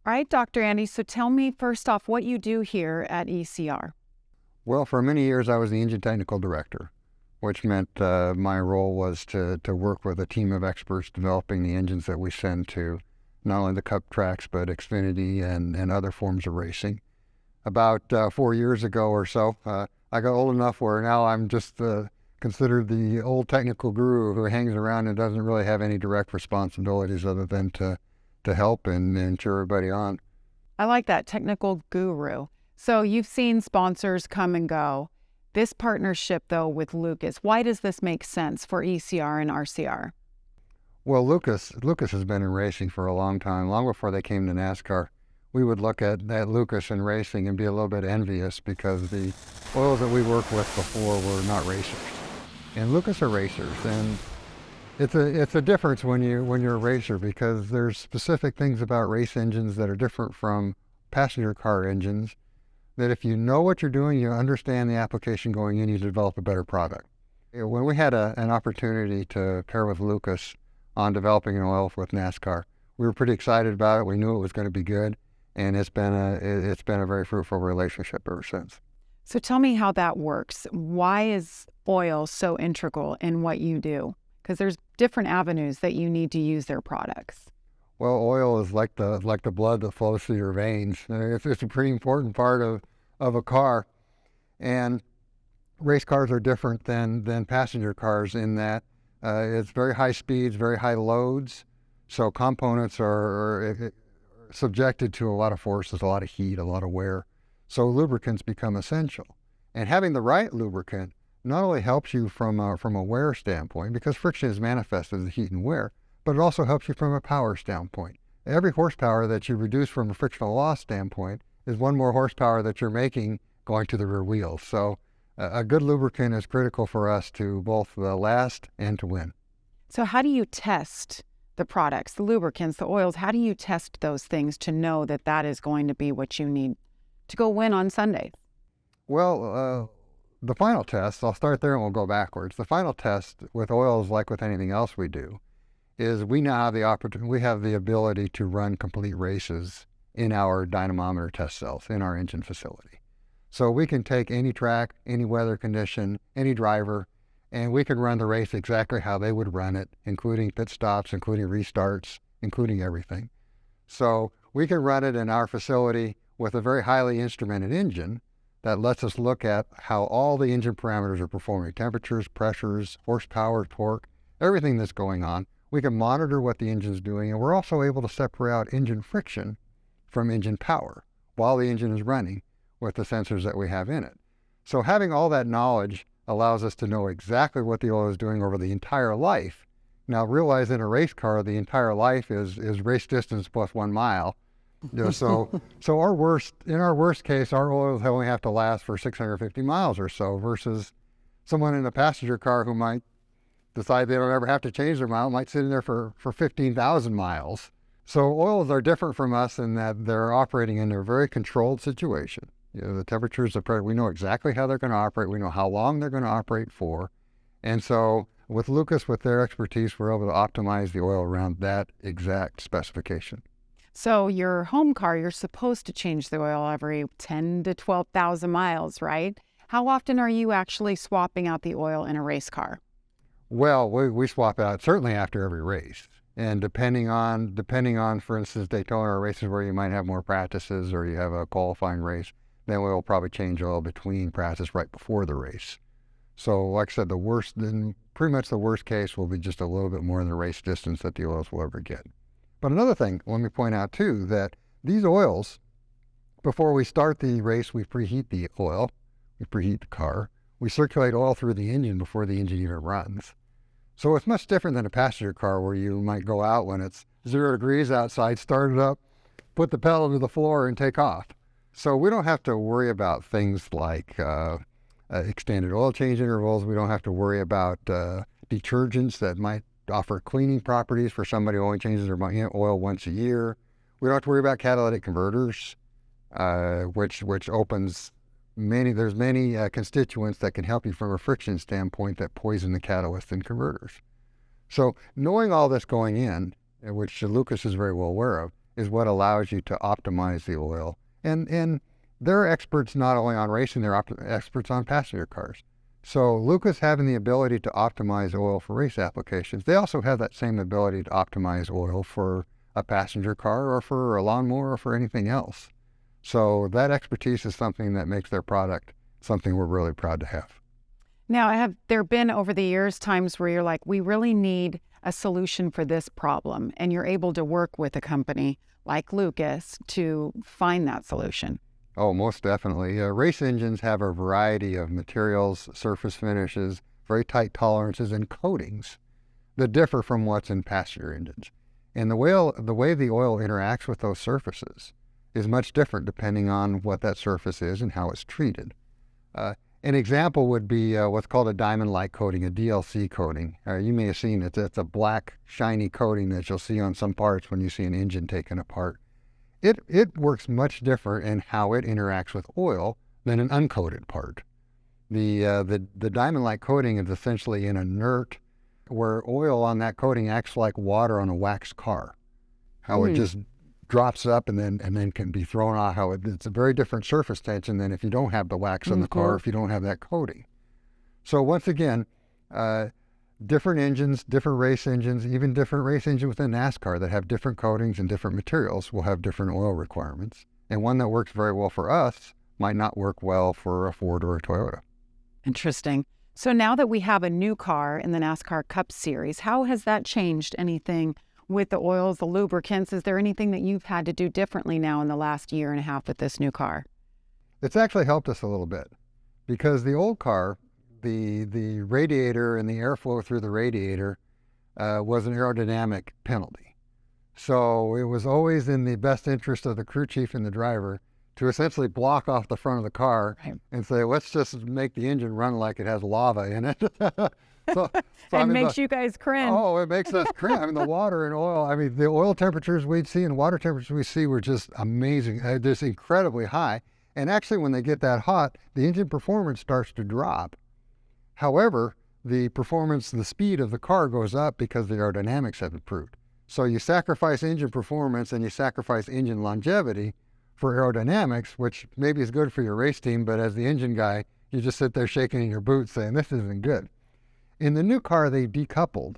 All right, Dr. Andy, so tell me first off what you do here at ECR. Well, for many years I was the engine technical director, which meant my role was to work with a team of experts developing the engines that we send to not only the Cup tracks, but Xfinity and other forms of racing. About 4 years ago or so, I got old enough where now I'm just considered the old technical guru who hangs around and doesn't really have any direct responsibilities other than to help and cheer everybody on. I like that, technical guru. So you've seen sponsors come and go. This partnership, though, with Lucas, why does this make sense for ECR and RCR? Well, Lucas has been in racing for a long time, long before they came to NASCAR. We would look at Lucas in racing and be a little bit envious because the oils that we worked with before were not racers. And Lucas are racers, and it's a difference when you're a racer because there's specific things about race engines that are different from passenger car engines that if you know what you're doing, you understand the application going in, you develop a better product. When we had an opportunity to pair with Lucas on developing an oil with NASCAR, we were pretty excited about it. We knew it was going to be good, and it's been a very fruitful relationship ever since. So tell me how that works. Why is oil so integral in what you do? Because there's different avenues that you need to use their products. Well, oil is like the blood that flows through your veins. It's a pretty important part of a car, and race cars are different than passenger cars in that it's very high speeds, very high loads, so components are subjected to a lot of forces, a lot of heat, a lot of wear. So lubricants become essential, and having the right lubricant not only helps you from a wear standpoint, because friction is manifested as heat and wear, but it also helps you from a power standpoint. Every horsepower that you reduce from a frictional loss standpoint is one more horsepower that you're making going to the rear wheels. So a good lubricant is critical for us to both last and to win. So how do you test the products, the lubricants, the oils? How do you test those things to know that that is going to be what you need to go win on Sunday? Well, the final test, I'll start there and we'll go backwards. The final test with oils, like with anything else we do, is we now have the opportunity, we have the ability to run complete races in our dynamometer test cells in our engine facility. So we can take any track, any weather condition, any driver, and we can run the race exactly how they would run it, including pit stops, including restarts, including everything. So we can run it in our facility with a very highly instrumented engine that lets us look at how all the engine parameters are performing, temperatures, pressures, horsepower, torque, everything that's going on. We can monitor what the engine's doing, and we're also able to separate out engine friction from engine power while the engine is running with the sensors that we have in it. So having all that knowledge allows us to know exactly what the oil is doing over the entire life. Now realize in a race car, the entire life is race distance plus 1 mile. So in our worst case, our oils only have to last for 650 miles or so versus someone in a passenger car who might decide they don't ever have to change their mile, might sit in there for 15,000 miles. So oils are different from us in that they're operating in a very controlled situation. The temperatures, the pressure, we know exactly how they're going to operate. We know how long they're going to operate for. And so with Lucas, with their expertise, we're able to optimize the oil around that exact specification. So your home car, you're supposed to change the oil every 10 to 12,000 miles, right? How often are you actually swapping out the oil in a race car? Well, we swap out certainly after every race. And depending on, for instance, Daytona or races where you might have more practices or you have a qualifying race, then we'll probably change oil between practice right before the race. So like I said, pretty much the worst case will be just a little bit more than the race distance that the oils will ever get. But another thing, let me point out too, that these oils, before we start the race, we preheat the oil, we preheat the car, we circulate oil through the engine before the engine even runs. So it's much different than a passenger car where you might go out when it's 0 degrees outside, start it up, put the pedal to the floor and take off. So we don't have to worry about things like extended oil change intervals. We don't have to worry about detergents that might offer cleaning properties for somebody who only changes their oil once a year. We don't have to worry about catalytic converters, which opens there's many constituents that can help you from a friction standpoint that poison the catalyst and converters. So knowing all this going in, which Lucas is very well aware of, is what allows you to optimize the oil. And they're experts not only on racing, they're experts on passenger cars. So Lucas having the ability to optimize oil for race applications, they also have that same ability to optimize oil for a passenger car or for a lawnmower or for anything else. So that expertise is something that makes their product something we're really proud to have. Now, have there been over the years times where you're like, we really need a solution for this problem, and you're able to work with a company like Lucas to find that solution? Oh, most definitely. Race engines have a variety of materials, surface finishes, very tight tolerances, and coatings that differ from what's in passenger engines. And the way the oil interacts with those surfaces is much different depending on what that surface is and how it's treated. An example would be what's called a diamond-like coating, a DLC coating. You may have seen it. It's a black, shiny coating that you'll see on some parts when you see an engine taken apart. It works much different in how it interacts with oil than an uncoated part. The diamond-like coating is essentially an inert, where oil on that coating acts like water on a waxed car. How it just drops up and then can be thrown off. It's a very different surface tension than if you don't have the wax on the car, if you don't have that coating. So once again, different engines, different race engines, even different race engines within NASCAR that have different coatings and different materials will have different oil requirements. And one that works very well for us might not work well for a Ford or a Toyota. Interesting. So now that we have a new car in the NASCAR Cup Series, how has that changed anything with the oils, the lubricants? Is there anything that you've had to do differently now in the last year and a half with this new car? It's actually helped us a little bit because the old car, the radiator and the airflow through the radiator was an aerodynamic penalty. So it was always in the best interest of the crew chief and the driver to essentially block off the front of the car and say, let's just make the engine run like it has lava in it. Makes you guys cringe. Oh, it makes us cringe. I mean, the water and oil, the oil temperatures we'd see and water temperatures we see were just amazing. Just incredibly high. And actually, when they get that hot, the engine performance starts to drop. However, the performance, the speed of the car goes up because the aerodynamics have improved. So you sacrifice engine performance and you sacrifice engine longevity for aerodynamics, which maybe is good for your race team, but as the engine guy, you just sit there shaking in your boots saying, this isn't good. In the new car, they decoupled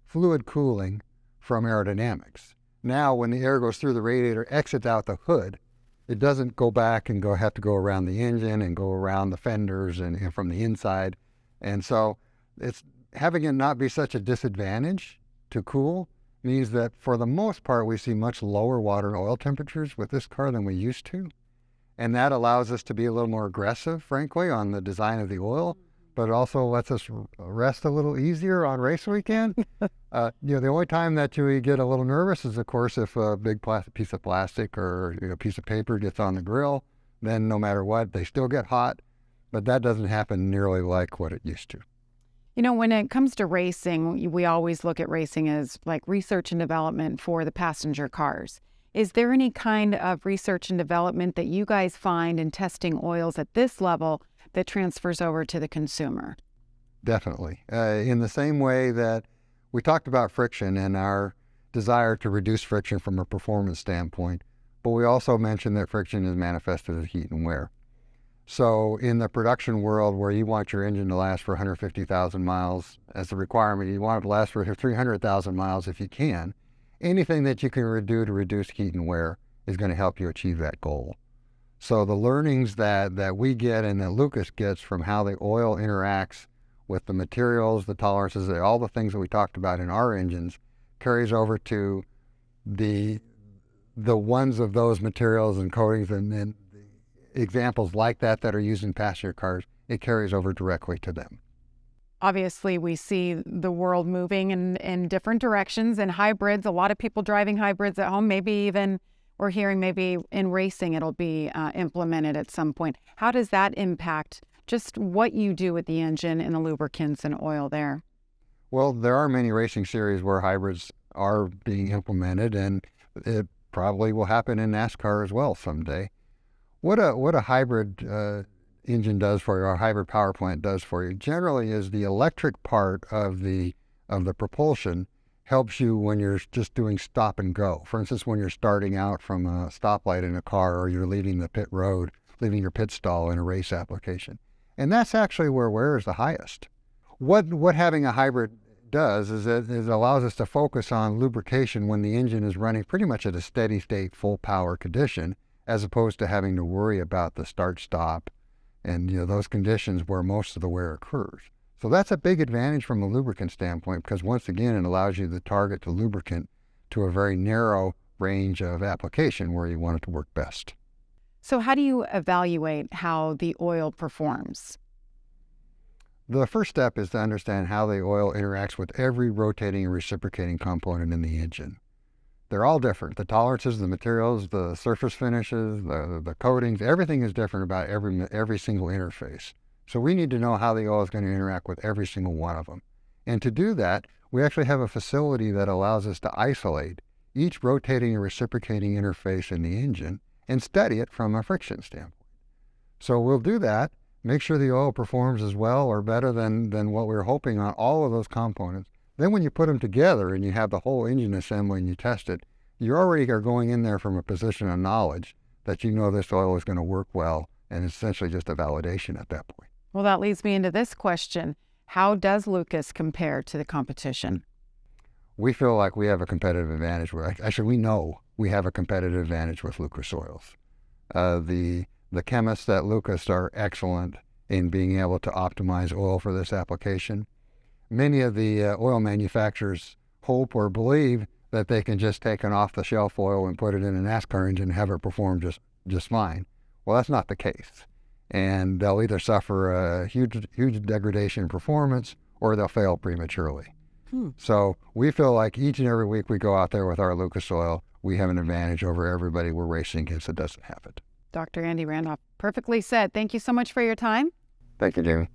fluid cooling from aerodynamics. Now, when the air goes through the radiator, exits out the hood, it doesn't go back and have to go around the engine and go around the fenders and from the inside. And so it's having it not be such a disadvantage to cool means that for the most part, we see much lower water and oil temperatures with this car than we used to. And that allows us to be a little more aggressive, frankly, on the design of the oil, but it also lets us rest a little easier on race weekend. The only time that you get a little nervous is, of course, if a big piece of plastic or a piece of paper gets on the grill. Then no matter what, they still get hot, but that doesn't happen nearly like what it used to. You know, when it comes to racing, we always look at racing as like research and development for the passenger cars. Is there any kind of research and development that you guys find in testing oils at this level that transfers over to the consumer? Definitely. In the same way that we talked about friction and our desire to reduce friction from a performance standpoint, but we also mentioned that friction is manifested as heat and wear. So in the production world where you want your engine to last for 150,000 miles as a requirement, you want it to last for 300,000 miles if you can, anything that you can do to reduce heat and wear is going to help you achieve that goal. So the learnings that we get and that Lucas gets from how the oil interacts with the materials, the tolerances, all the things that we talked about in our engines carries over to the ones of those materials and coatings and examples like that are used in passenger cars. It carries over directly to them. Obviously, we see the world moving in different directions, and hybrids, a lot of people driving hybrids at home, maybe even we're hearing maybe in racing it'll be implemented at some point. How does that impact just what you do with the engine and the lubricants and oil there? Well, there are many racing series where hybrids are being implemented, and it probably will happen in NASCAR as well someday. What a hybrid engine does for you, or a hybrid power plant does for you, generally is the electric part of the propulsion helps you when you're just doing stop and go. For instance, when you're starting out from a stoplight in a car, or you're leaving the pit road, leaving your pit stall in a race application. And that's actually where wear is the highest. What having a hybrid does is it allows us to focus on lubrication when the engine is running pretty much at a steady state, full power condition, as opposed to having to worry about the start stop and those conditions where most of the wear occurs. So that's a big advantage from a lubricant standpoint, because once again, it allows you to target the lubricant to a very narrow range of application where you want it to work best. So how do you evaluate how the oil performs? The first step is to understand how the oil interacts with every rotating and reciprocating component in the engine. They're all different. The tolerances, the materials, the surface finishes, the coatings, everything is different about every single interface. So we need to know how the oil is going to interact with every single one of them. And to do that, we actually have a facility that allows us to isolate each rotating and reciprocating interface in the engine and study it from a friction standpoint. So we'll do that, make sure the oil performs as well or better than what we were hoping on all of those components. Then when you put them together and you have the whole engine assembly and you test it, you already are going in there from a position of knowledge that this oil is going to work well, and it's essentially just a validation at that point. Well, that leads me into this question. How does Lucas compare to the competition? We feel like we have a competitive advantage. Actually, we know we have a competitive advantage with Lucas oils. The chemists at Lucas are excellent in being able to optimize oil for this application. Many of the oil manufacturers hope or believe that they can just take an off-the-shelf oil and put it in a NASCAR engine and have it perform just fine. Well, that's not the case. And they'll either suffer a huge degradation in performance, or they'll fail prematurely. So we feel like each and every week we go out there with our Lucas oil, we have an advantage over everybody we're racing against that doesn't have it. Dr. Andy Randolf, perfectly said. Thank you so much for your time. Thank you, Jamie.